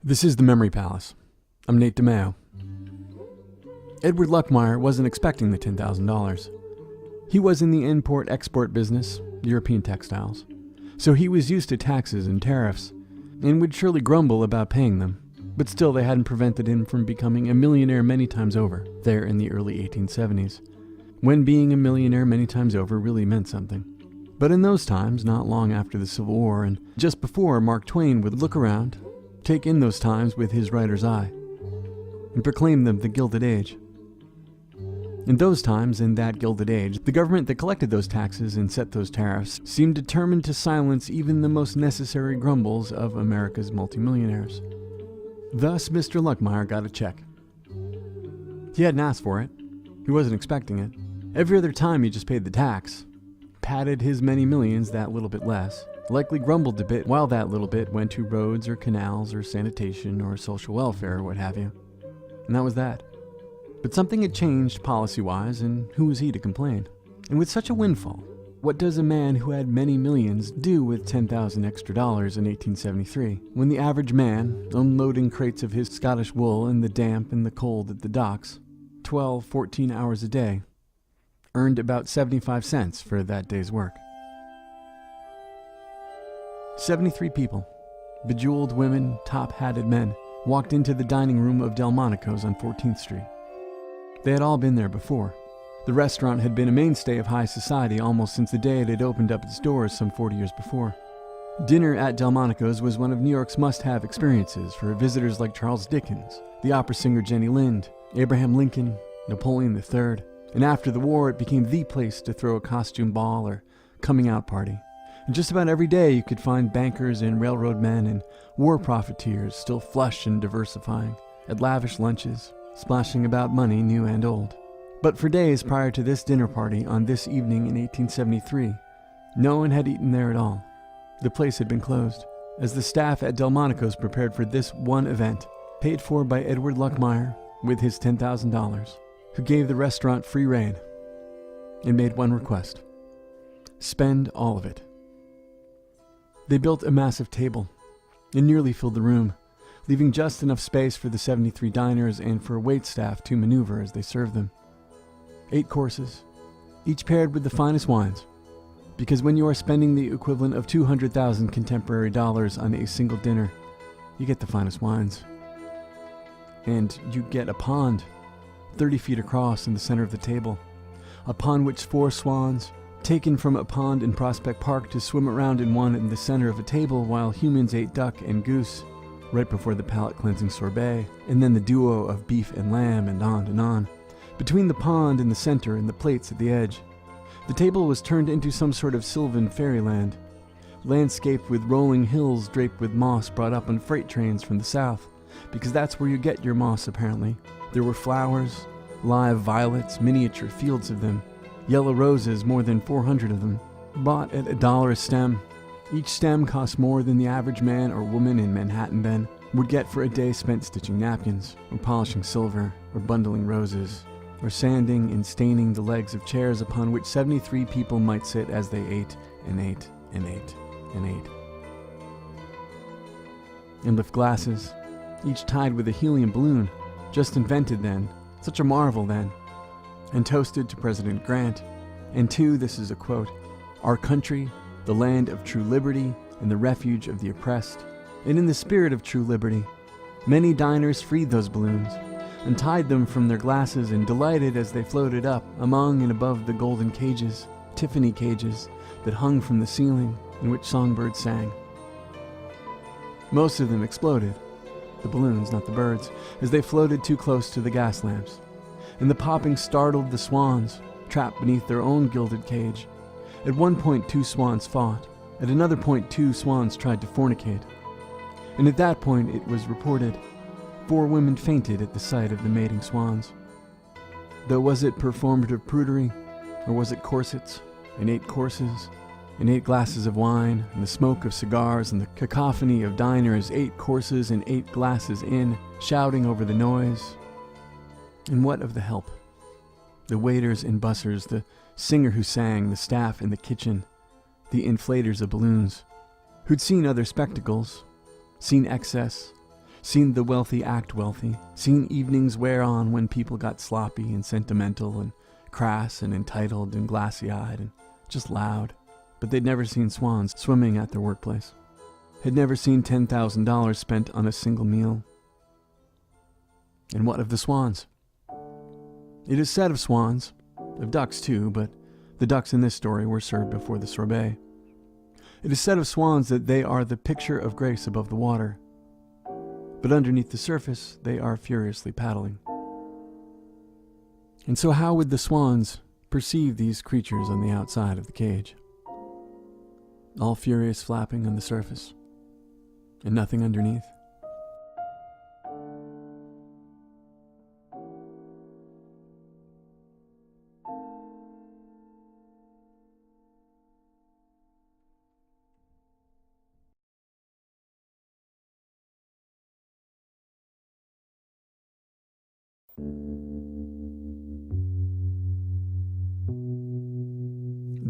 This is The Memory Palace. I'm Nate DiMeo. Edward Luckmeyer wasn't expecting the $10,000. He was in the import-export business, European textiles, so he was used to taxes and tariffs, and would surely grumble about paying them, but still they hadn't prevented him from becoming a millionaire many times over, there in the early 1870s, when being a millionaire many times over really meant something. But in those times, not long after the Civil War, and just before Mark Twain would look around, take in those times with his writer's eye, and proclaim them the Gilded Age. In those times, in that Gilded Age, the government that collected those taxes and set those tariffs seemed determined to silence even the most necessary grumbles of America's multimillionaires. Thus, Mr. Luckmeyer got a check. He hadn't asked for it. He wasn't expecting it. Every other time he just paid the tax, patted his many millions that little bit less, likely grumbled a bit while that little bit went to roads or canals or sanitation or social welfare or what have you. And that was that. But something had changed policy-wise, and who was he to complain? And with such a windfall, what does a man who had many millions do with 10,000 extra dollars in 1873, when the average man, unloading crates of his Scottish wool in the damp and the cold at the docks, 12, 14 hours a day, earned about 75 cents for that day's work? 73 people, bejeweled women, top-hatted men, walked into the dining room of Delmonico's on 14th Street. They had all been there before. The restaurant had been a mainstay of high society almost since the day it had opened up its doors some 40 years before. Dinner at Delmonico's was one of New York's must-have experiences for visitors like Charles Dickens, the opera singer Jenny Lind, Abraham Lincoln, Napoleon III, and after the war it became the place to throw a costume ball or coming-out party. And just about every day you could find bankers and railroad men and war profiteers still flush and diversifying, at lavish lunches, splashing about money new and old. But for days prior to this dinner party on this evening in 1873, no one had eaten there at all. The place had been closed, as the staff at Delmonico's prepared for this one event, paid for by Edward Luckmeyer with his $10,000, who gave the restaurant free rein and made one request: spend all of it. They built a massive table. It nearly filled the room, leaving just enough space for the 73 diners and for waitstaff to maneuver as they served them. 8 courses, each paired with the finest wines, because when you are spending the equivalent of 200,000 contemporary dollars on a single dinner, you get the finest wines. And you get a pond, 30 feet across in the center of the table, upon which 4 swans, taken from a pond in Prospect Park to swim around in one in the center of a table while humans ate duck and goose, right before the palate-cleansing sorbet, and then the duo of beef and lamb, and on and on. Between the pond in the center and the plates at the edge, the table was turned into some sort of sylvan fairyland, landscaped with rolling hills draped with moss brought up on freight trains from the south, because that's where you get your moss apparently. There were flowers, live violets, miniature fields of them, yellow roses, more than 400 of them, bought at $1 a stem. Each stem cost more than the average man or woman in Manhattan then would get for a day spent stitching napkins, or polishing silver, or bundling roses, or sanding and staining the legs of chairs upon which 73 people might sit as they ate and ate and ate and ate. And lift glasses, each tied with a helium balloon, just invented then, such a marvel then, and toasted to President Grant, and to, this is a quote, "our country, the land of true liberty and the refuge of the oppressed." And in the spirit of true liberty, many diners freed those balloons, untied them from their glasses, and delighted as they floated up among and above the golden cages, Tiffany cages, that hung from the ceiling, in which songbirds sang. Most of them exploded, the balloons, not the birds, as they floated too close to the gas lamps. And the popping startled the swans, trapped beneath their own gilded cage. At one point 2 swans fought. At another point 2 swans tried to fornicate. And at that point, it was reported, 4 women fainted at the sight of the mating swans. Though was it performative prudery, or was it corsets, and 8 courses, and 8 glasses of wine, and the smoke of cigars, and the cacophony of diners, 8 courses and 8 glasses in, shouting over the noise? And what of the help? The waiters and bussers, the singer who sang, the staff in the kitchen, the inflators of balloons, who'd seen other spectacles, seen excess, seen the wealthy act wealthy, seen evenings wear on when people got sloppy and sentimental and crass and entitled and glassy-eyed and just loud. But they'd never seen swans swimming at their workplace. Had never seen $10,000 spent on a single meal. And what of the swans? It is said of swans, of ducks too, but the ducks in this story were served before the sorbet. It is said of swans that they are the picture of grace above the water, but underneath the surface they are furiously paddling. And so how would the swans perceive these creatures on the outside of the cage? All furious flapping on the surface, and nothing underneath.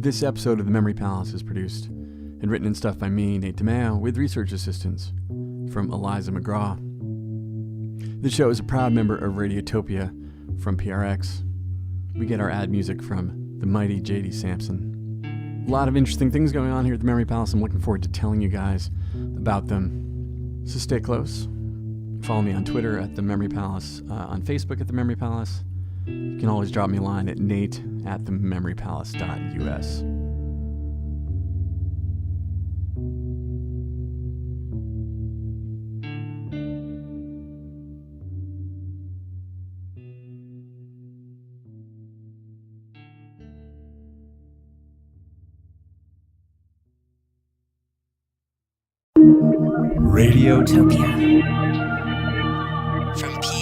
This episode of The Memory Palace is produced and written and stuff by me, Nate DiMeo, with research assistance from Eliza McGraw. This show is a proud member of Radiotopia from PRX. We get our ad music from the mighty J.D. Sampson. A lot of interesting things going on here at The Memory Palace. I'm looking forward to telling you guys about them. So stay close. Follow me on Twitter at The Memory Palace, on Facebook at The Memory Palace. You can always drop me a line at nate@thememorypalace.us. Radiotopia from Peabody.